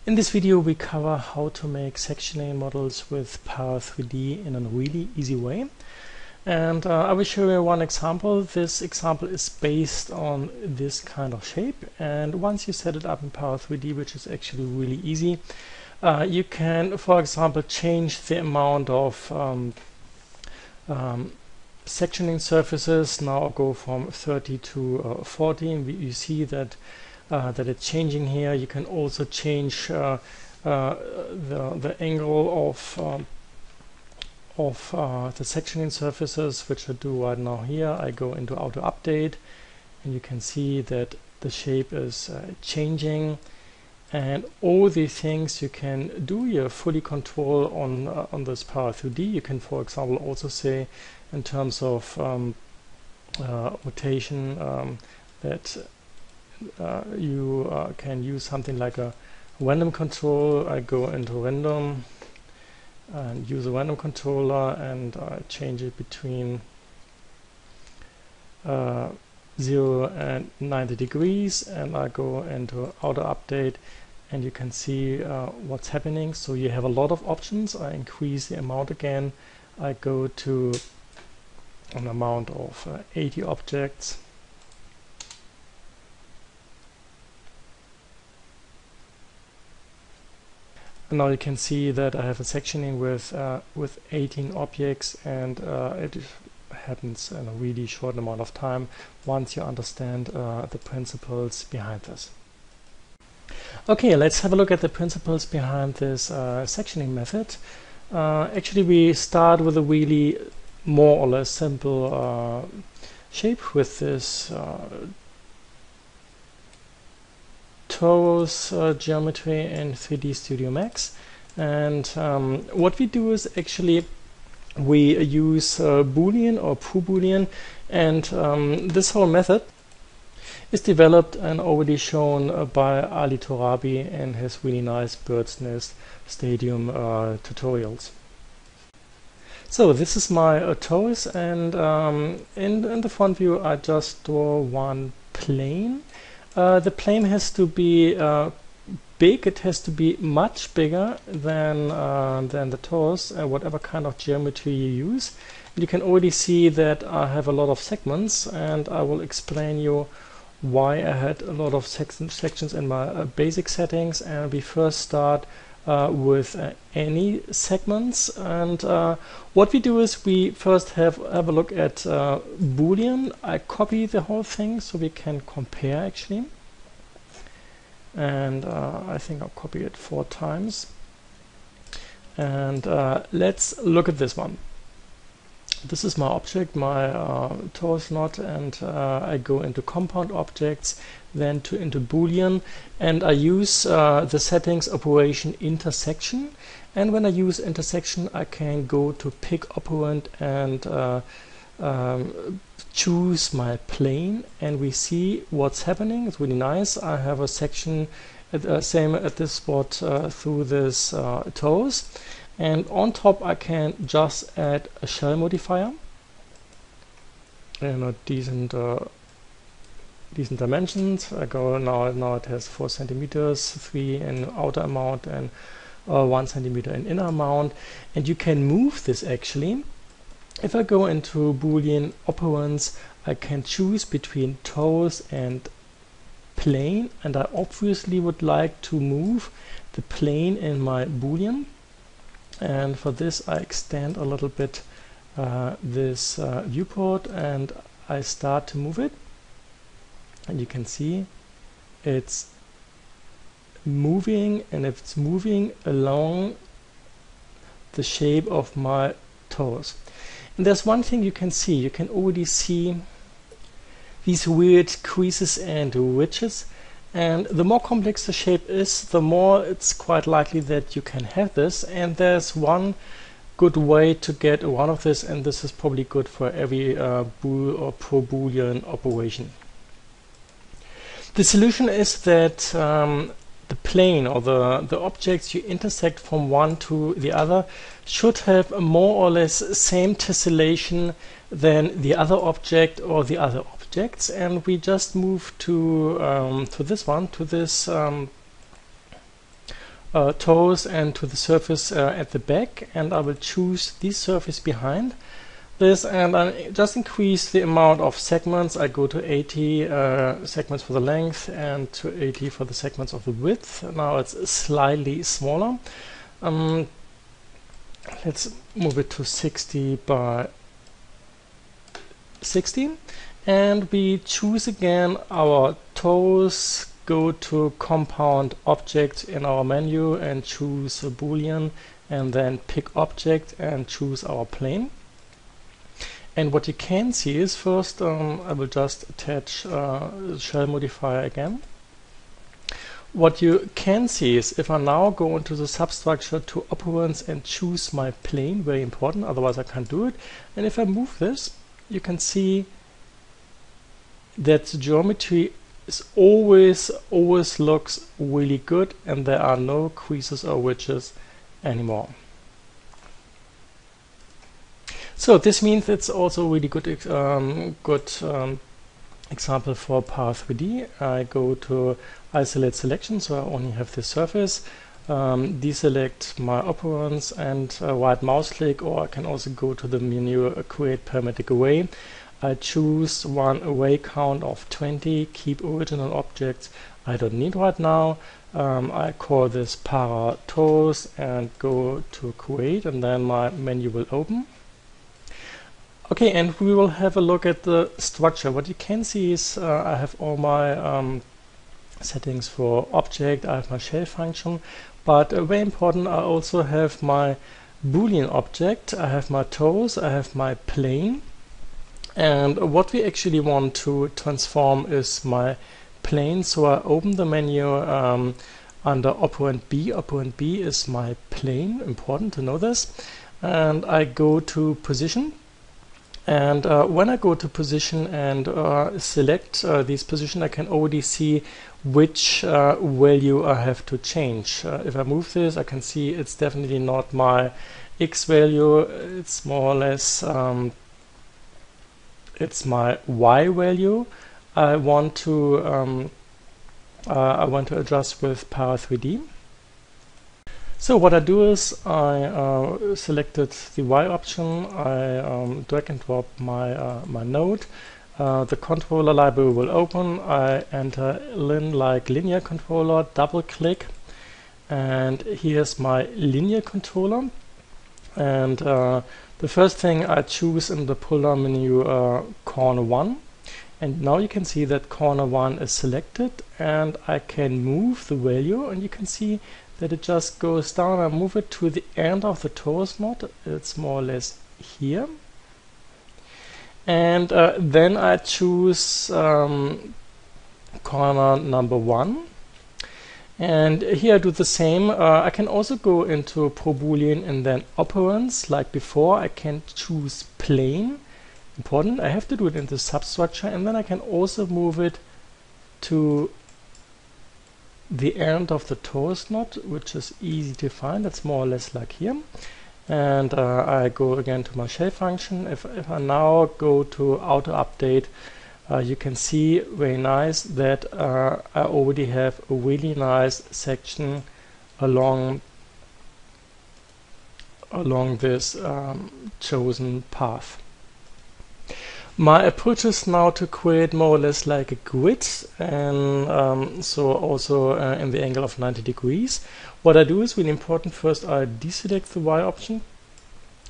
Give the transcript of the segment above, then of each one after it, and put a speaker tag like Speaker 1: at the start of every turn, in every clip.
Speaker 1: In this video we cover how to make sectioning models with Power 3D in a really easy way. And I will show you one example. This example is based on this kind of shape, and once you set it up in Power 3D, which is actually really easy, you can, for example, change the amount of sectioning surfaces. Now go from 30 to 40. You see that that it's changing here. You can also change the angle of the sectioning surfaces, which I do right now here. I go into auto update, and you can see that the shape is changing, and all the things you can do here fully control on this Power 3D. You can, for example, also say in terms of rotation that you can use something like a random control. I go into random and use a random controller and change it between 0 and 90 degrees, and I go into auto update, and you can see what's happening. So you have a lot of options. I increase the amount again. I go to an amount of 80 objects. Now you can see that I have a sectioning with 18 objects, and it happens in a really short amount of time once you understand the principles behind this. Okay, let's have a look at the principles behind this sectioning method. Actually, we start with a really more or less simple shape with this torus geometry in 3D Studio Max, and what we do is actually we use Boolean or Boolean, and this whole method is developed and already shown by Ali Torabi in his really nice Bird's Nest Stadium tutorials. So this is my torus, and in the front view I just draw one plane. The plane has to be big. It has to be much bigger than the torus, whatever kind of geometry you use. You can already see that I have a lot of segments, and I will explain you why I had a lot of sections in my basic settings. And we first start with any segments, and what we do is we first have a look at Boolean. I copy the whole thing so we can compare actually, and I think I'll copy it 4 times, and let's look at this one. This is my object, my torus knot, and I go into compound objects, then into Boolean, and I use the settings operation intersection. And when I use intersection, I can go to pick operand and choose my plane, and we see what's happening. It's really nice. I have a section same at this spot through this torus. And on top I can just add a shell modifier and a decent dimensions. I go now it has 4 centimeters, 3 in outer amount and 1 centimeter in inner amount. And you can move this actually. If I go into Boolean operands, I can choose between torus and plane, and I obviously would like to move the plane in my Boolean. And for this I extend a little bit this viewport, and I start to move it, and you can see it's moving, and it's moving along the shape of my torus. And there's one thing you can see. You can already see these weird creases and ridges. And the more complex the shape is, the more it's quite likely that you can have this. And there's one good way to get around of this, and this is probably good for every bool or pro Boolean operation. The solution is that the plane or the objects you intersect from one to the other should have a more or less same tessellation than the other object or the other objects, and we just move to this one, to this toes and to the surface at the back, and I will choose the surface behind this, and I just increase the amount of segments. I go to 80 segments for the length and to 80 for the segments of the width. Now it's slightly smaller. Let's move it to 60 by 60, and we choose again our toes, go to compound object in our menu and choose a Boolean, and then pick object and choose our plane. And what you can see is first, I will just attach shell modifier again. What you can see is if I now go into the substructure to operands and choose my plane, very important, otherwise I can't do it. And if I move this, you can see that the geometry is always looks really good, and there are no creases or ridges anymore. So this means it's also a really good example for Power 3D. I go to isolate selection, so I only have the surface, deselect my operands and right mouse click, or I can also go to the menu create parametric array. I choose one array count of 20, keep original objects I don't need right now. I call this para toes and go to create, and then my menu will open. Okay, and we will have a look at the structure. What you can see is I have all my settings for object, I have my shell function, but very important, I also have my Boolean object, I have my toes, I have my plane, and what we actually want to transform is my plane. So I open the menu under operand B. Operand B is my plane, important to know this, and I go to position. And when I go to position and select this position, I can already see which value I have to change. If I move this, I can see it's definitely not my X value, it's more or less it's my Y value. I want to adjust with Power 3D. So what I do is I selected the Y option, I drag and drop my node, the controller library will open, I enter lin like linear controller, double click, and here's my linear controller, and the first thing I choose in the pull down menu corner 1, and now you can see that corner 1 is selected, and I can move the value, and you can see that it just goes down. I move it to the end of the torus node, it's more or less here, and then I choose corner number 1, and here I do the same. I can also go into Pro Boolean and then operands like before. I can choose plane, important, I have to do it in the substructure, and then I can also move it to the end of the torus node, which is easy to find. That's more or less like here. And I go again to my shell function. If I now go to auto update, you can see very nice that I already have a really nice section along this chosen path. My approach is now to create more or less like a grid, and so also in the angle of 90 degrees. What I do is really important. First I deselect the Y option,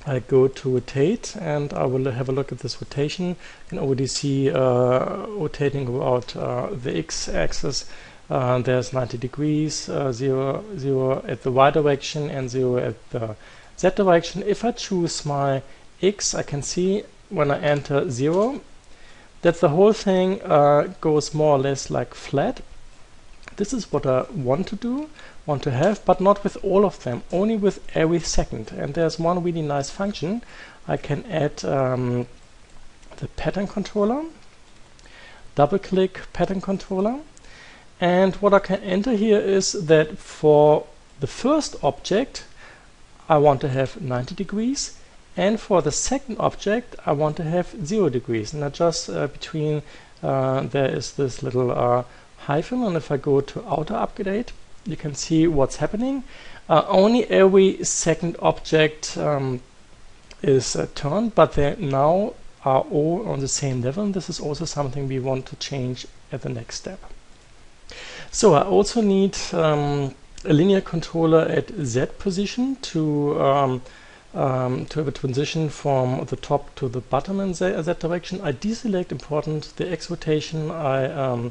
Speaker 1: I go to rotate, and I will have a look at this rotation. You can already see rotating about the X axis. There's 90 degrees, 0, 0 at the Y direction and 0 at the Z direction. If I choose my X, I can see when I enter 0 that the whole thing goes more or less like flat. This is what I want to have, but not with all of them, only with every second. And there's one really nice function. I can add the pattern controller, double click pattern controller, and what I can enter here is that for the first object I want to have 90 degrees, and for the second object I want to have 0 degrees, and I just between there is this little hyphen, and if I go to auto update, you can see what's happening. Only every second object is turned, but they now are all on the same level. And this is also something we want to change at the next step. So I also need a linear controller at Z position to have a transition from the top to the bottom in Z direction. I deselect, important, the X rotation. I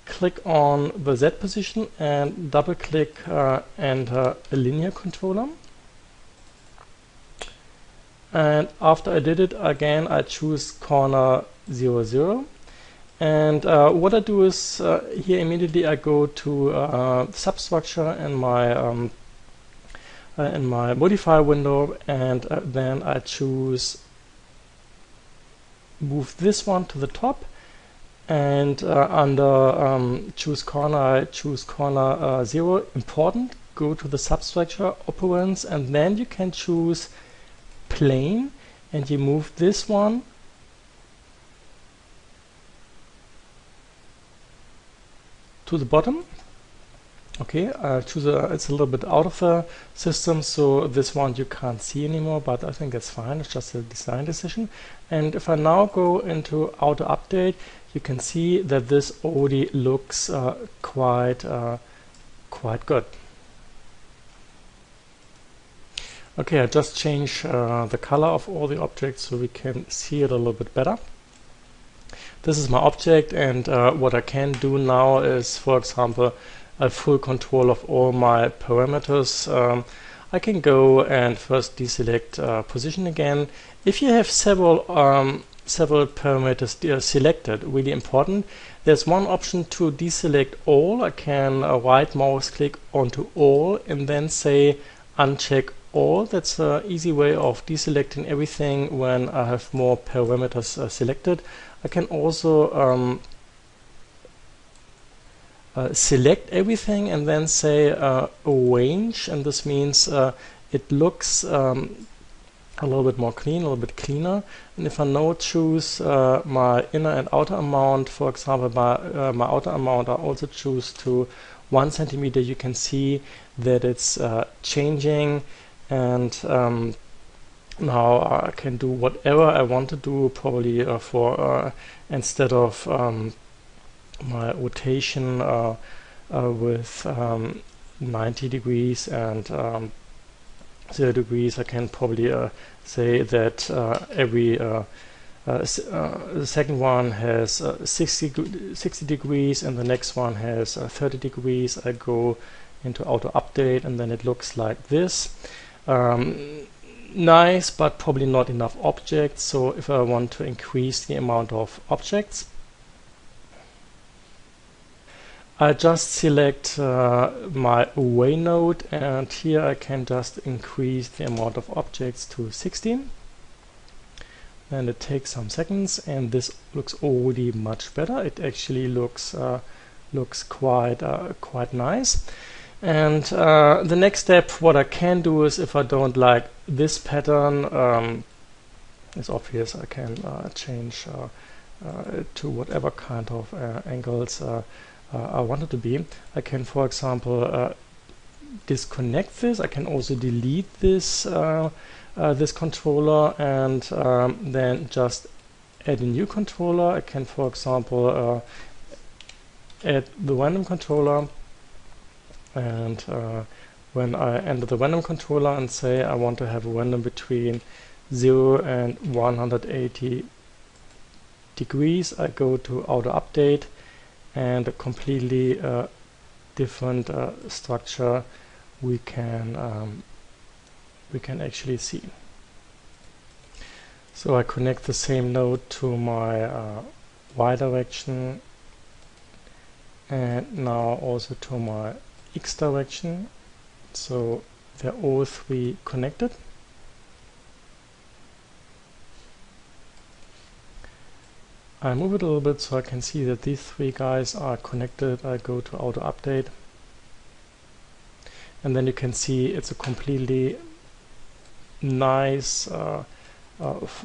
Speaker 1: click on the Z position and double click enter a linear controller. And after I did it again, I choose corner 0, 0. And what I do is here immediately I go to substructure in my modifier window, and then I choose move this one to the top, and under choose corner, I choose corner 0. Important, go to the substructure operands, and then you can choose plane, and you move this one to the bottom. Okay, choose it's a little bit out of the system, so this one you can't see anymore, but I think that's fine. It's just a design decision. And if I now go into auto update, you can see that this already looks quite good. Okay, I just changed the color of all the objects so we can see it a little bit better. This is my object, and what I can do now is, for example, a full control of all my parameters. I can go and first deselect position again. If you have several parameters selected, really important, there's one option to deselect all. I can right mouse click onto all and then say uncheck all. That's an easy way of deselecting everything when I have more parameters selected. I can also select everything and then say arrange, and this means it looks a little bit more clean, a little bit cleaner. And if I now choose my inner and outer amount, for example, my outer amount, I also choose to 1 centimeter, you can see that it's changing, and now I can do whatever I want to do, probably for instead of my rotation with 90 degrees and 0 degrees, I can probably say that every the second one has 60 degrees and the next one has 30 degrees. I go into auto update and then it looks like this. Nice, but probably not enough objects. So if I want to increase the amount of objects, I just select my array node, and here I can just increase the amount of objects to 16. And it takes some seconds, and this looks already much better. It actually looks quite nice. And the next step, what I can do is, if I don't like this pattern, it's obvious I can change to whatever kind of angles I want it to be. I can, for example, disconnect this. I can also delete this this controller and then just add a new controller. I can, for example, add the random controller, and when I enter the random controller and say I want to have a random between 0 and 180 degrees, I go to auto update, and a completely different structure we can actually see. So I connect the same node to my y direction, and now also to my x direction, so they're all three connected. I move it a little bit so I can see that these three guys are connected. I go to auto update, and then you can see it's a completely nice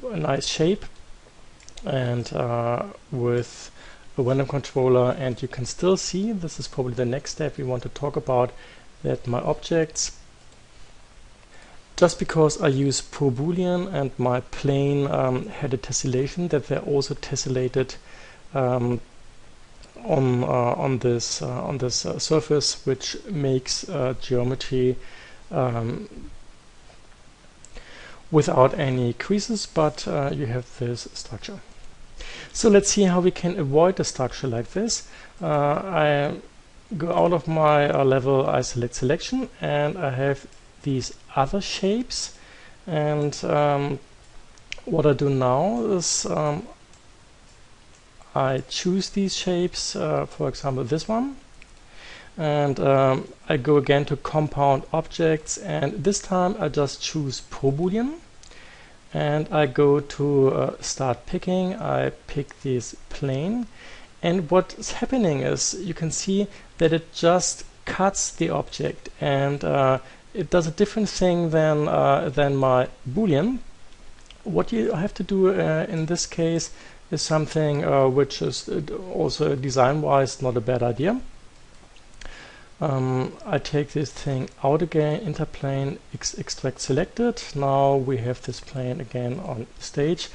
Speaker 1: nice shape, and with a random controller, and you can still see, this is probably the next step we want to talk about, that my objects, just because I use Boolean and my plane had a tessellation, that they're also tessellated on this surface, which makes geometry without any creases, but you have this structure. So let's see how we can avoid a structure like this. I go out of my level, I select selection, and I have these other shapes, and what I do now is I choose these shapes, for example this one, and I go again to compound objects, and this time I just choose Boolean, and I go to start picking. I pick this plane, and what's happening is you can see that it just cuts the object, and it does a different thing than my Boolean. What you have to do in this case is something which is also design-wise not a bad idea. I take this thing out again, interplane, extract selected. Now we have this plane again on stage.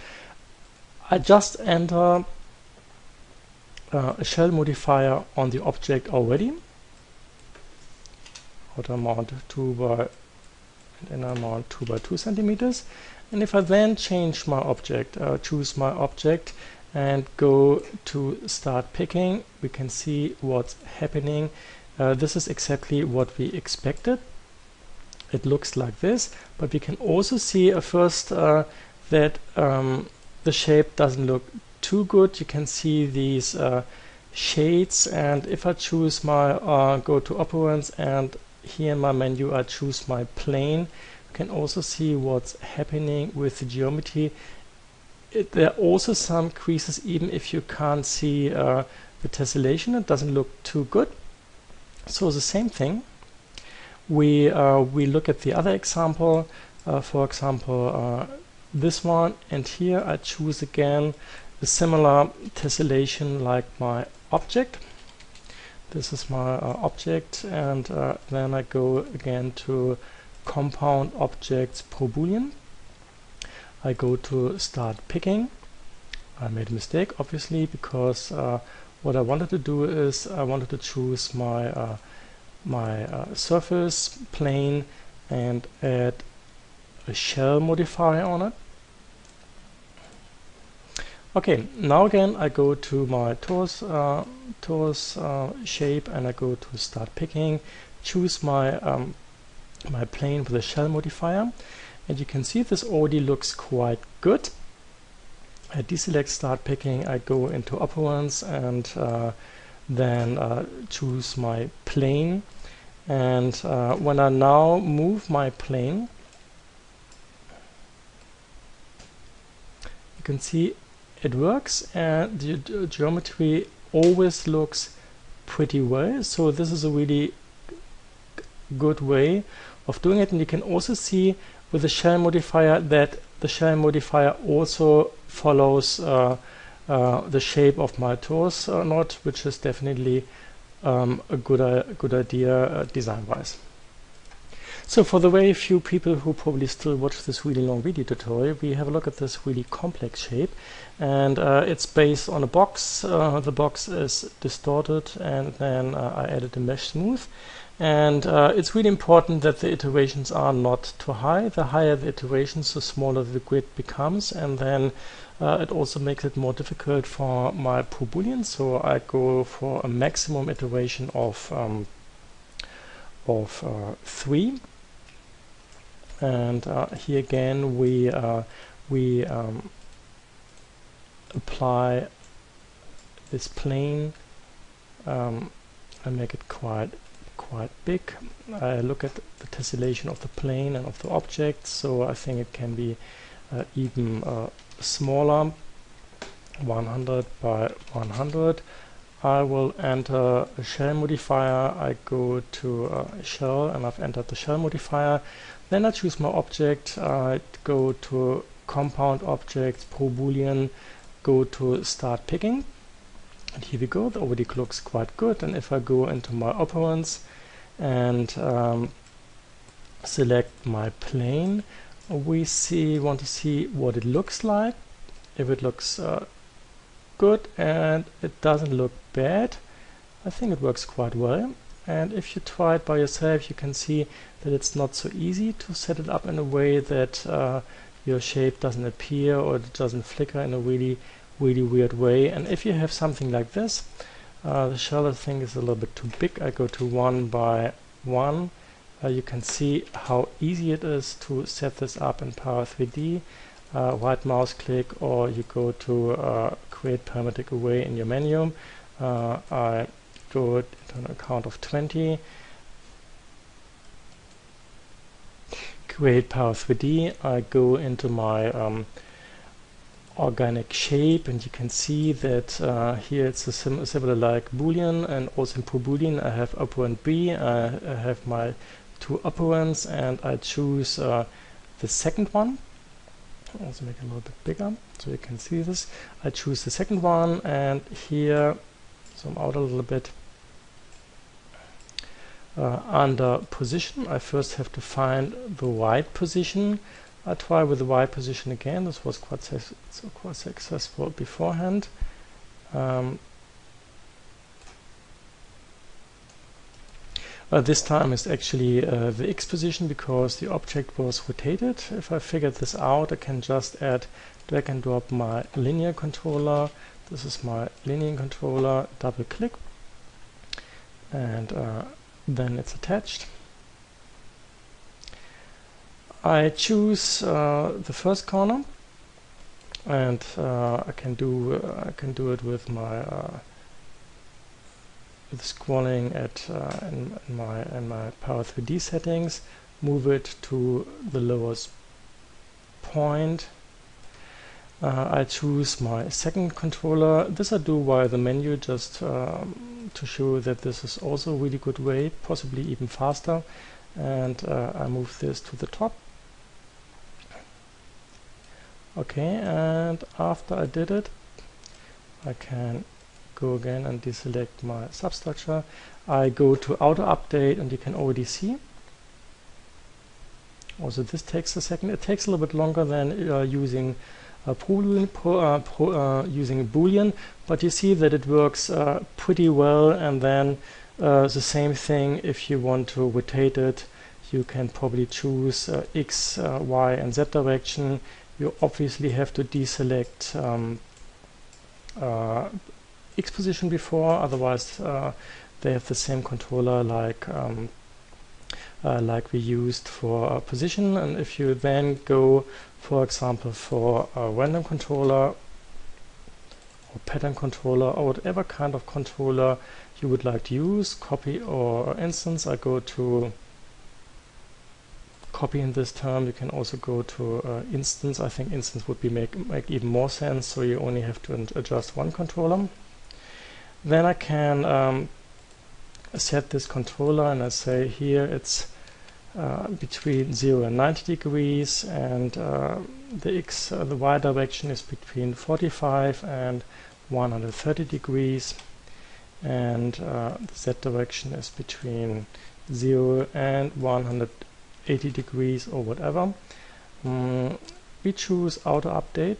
Speaker 1: I just enter a shell modifier on the object already. Outer mount 2 by and inner mount 2 by 2 centimeters. And if I then change my object, choose my object and go to start picking, we can see what's happening. This is exactly what we expected. It looks like this, but we can also see first that the shape doesn't look too good. You can see these shades, and if I choose my go to operands, and here in my menu I choose my plane, you can also see what's happening with the geometry. There are also some creases, even if you can't see the tessellation. It doesn't look too good. So the same thing, we look at the other example, for example this one, and here I choose again a similar tessellation like my object. This is my object, and then I go again to compound objects Boolean. I go to start picking. I made a mistake obviously, because what I wanted to do is I wanted to choose my surface plane and add a shell modifier on it. Okay, now again I go to my torus shape, and I go to start picking, choose my my plane with a shell modifier, and you can see this already looks quite good. I deselect start picking, I go into operands, and then choose my plane, and when I now move my plane, you can see it works, and the geometry always looks pretty well. So this is a really good way of doing it, and you can also see with the shell modifier that the shell modifier also follows the shape of my torus knot, which is definitely a good idea design-wise. So for the very few people who probably still watch this really long video tutorial, we have a look at this really complex shape, and it's based on a box. The box is distorted, and then I added a mesh smooth. And it's really important that the iterations are not too high. The higher the iterations, the smaller the grid becomes, and then it also makes it more difficult for my Boolean. So I go for a maximum iteration of 3. And here again we apply this plane. I make it quite big. I look at the tessellation of the plane and of the object, so I think it can be even smaller, 100 by 100. I will enter a shell modifier. I go to shell, and I've entered the shell modifier. Then I choose my object. I go to compound objects, Boolean, go to start picking. And here we go, the already looks quite good. And if I go into my operands and select my plane, we want to see what it looks like. If it looks good and it doesn't look bad, I think it works quite well. And if you try it by yourself, you can see that it's not so easy to set it up in a way that your shape doesn't appear or it doesn't flicker in a really weird way. And if you have something like this, the shell I think is a little bit too big. I go to 1 by 1. You can see how easy it is to set this up in Power 3D. Right mouse click, or you go to create parametric array in your menu. I go into a count of 20. Create Power 3D. I go into my organic shape, and you can see that here it's a similar like Boolean, and also in Boolean I have operand B. I have my 2 operands, and I choose the second one. I'll also make it a little bit bigger so you can see this. I choose the second one, and here zoom out a little bit. Under position, I first have to find the right position. I try with the right position again. This was quite successful beforehand. This time is actually the X position because the object was rotated. If I figured this out, I can just drag and drop my linear controller. This is my linear controller, double click, and then it's attached. I choose the first corner, and I can do it with my with scrolling at in my Power 3D settings. Move it to the lowest point. I choose my second controller. This I do via the menu, just to show that this is also a really good way, possibly even faster. And I move this to the top. Okay, and after I did it, I can go again and deselect my substructure. I go to auto update, and you can already see. Also, this takes a second. It takes a little bit longer than using using Boolean, but you see that it works pretty well. And then the same thing, if you want to rotate it, you can probably choose X, Y, and Z direction. You obviously have to deselect X position before, otherwise they have the same controller like we used for position. And if you then go, for example, for a random controller or pattern controller or whatever kind of controller you would like to use, copy or instance, I go to copy in this term. You can also go to instance. I think instance would be make even more sense, so you only have to adjust one controller. Then I can set this controller, and I say here it's between 0 and 90 degrees, and the Y direction is between 45 and 130 degrees, and the Z direction is between 0 and 180 degrees or whatever. We choose auto update.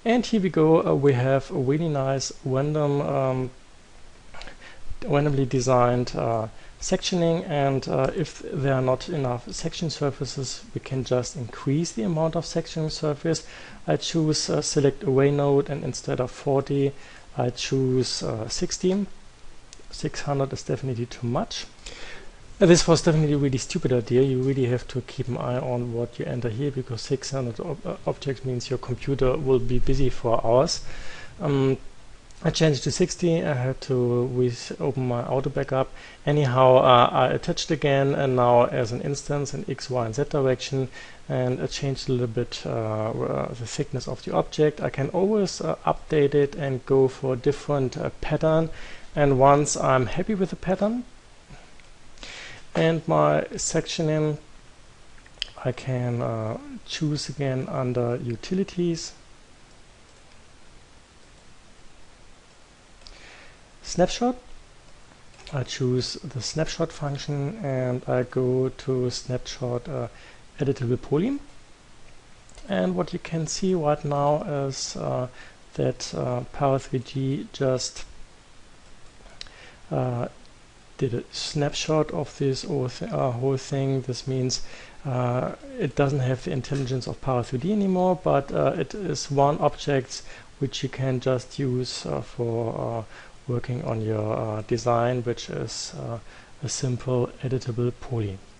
Speaker 1: And here we go. We have a really nice randomly designed sectioning, and if there are not enough section surfaces, we can just increase the amount of sectioning surface. I choose select array node, and instead of 40, I choose 60. 600 is definitely too much. This was definitely a really stupid idea. You really have to keep an eye on what you enter here, because 600 objects means your computer will be busy for hours. I changed to 60. I had to open my auto backup. Anyhow, I attached again, and now as an instance in X, Y, and Z direction, and I changed a little bit the thickness of the object. I can always update it and go for a different pattern. And once I'm happy with the pattern and my sectioning, I can choose again under Utilities, Snapshot. I choose the snapshot function and I go to snapshot editable poly. And what you can see right now is that Para3D just did a snapshot of this whole thing. This means it doesn't have the intelligence of Para3D anymore, but it is one object which you can just use for working on your design, which is a simple editable poly.